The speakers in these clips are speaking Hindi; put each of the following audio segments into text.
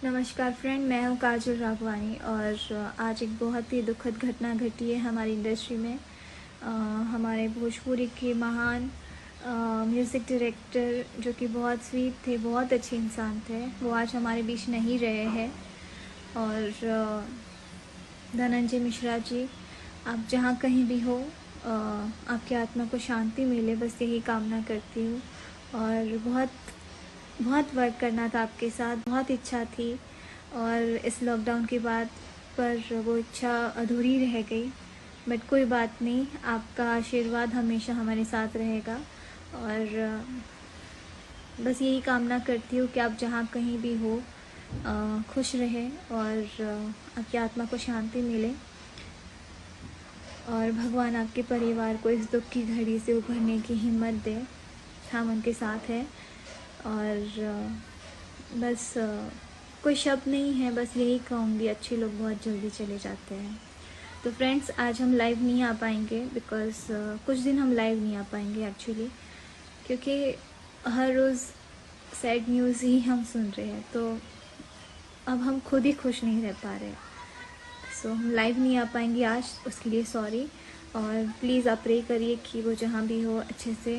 नमस्कार फ्रेंड, मैं हूँ काजल राघवानी और आज एक बहुत ही दुखद घटना घटी है हमारी इंडस्ट्री में। हमारे भोजपुरी के महान म्यूज़िक डायरेक्टर जो कि बहुत स्वीट थे, बहुत अच्छे इंसान थे, वो आज हमारे बीच नहीं रहे हैं। और धनंजय मिश्रा जी, आप जहाँ कहीं भी हो, आपकी आत्मा को शांति मिले, बस यही कामना करती हूँ। और बहुत बहुत वर्क करना था आपके साथ, बहुत इच्छा थी और इस लॉकडाउन के बाद पर वो इच्छा अधूरी रह गई। बट कोई बात नहीं, आपका आशीर्वाद हमेशा हमारे साथ रहेगा। और बस यही कामना करती हूँ कि आप जहाँ कहीं भी हो खुश रहें और आपकी आत्मा को शांति मिले और भगवान आपके परिवार को इस दुख की घड़ी से उभरने की हिम्मत दे। हम उनके साथ हैं और बस कोई शब्द नहीं है, बस यही कहूँगी, अच्छे लोग बहुत जल्दी चले जाते हैं। तो फ्रेंड्स, आज हम लाइव नहीं आ पाएंगे बिकॉज़ कुछ दिन हम लाइव नहीं आ पाएंगे एक्चुअली, क्योंकि हर रोज़ सैड न्यूज़ ही हम सुन रहे हैं, तो अब हम खुद ही खुश नहीं रह पा रहे। सो हम लाइव नहीं आ पाएंगे आज, उसके लिए सॉरी। और प्लीज़ आप प्रे करिए कि वो जहाँ भी हो अच्छे से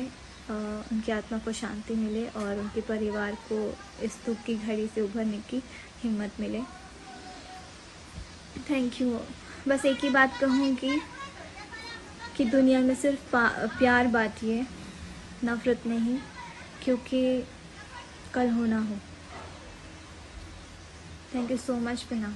उनकी आत्मा को शांति मिले और उनके परिवार को इस दुख की घड़ी से उभरने की हिम्मत मिले। Thank you. बस एक ही बात कहूँगी कि दुनिया में सिर्फ प्यार बांटिए, नफ़रत नहीं, क्योंकि कल हो ना हो। थैंक यू सो मच पिना।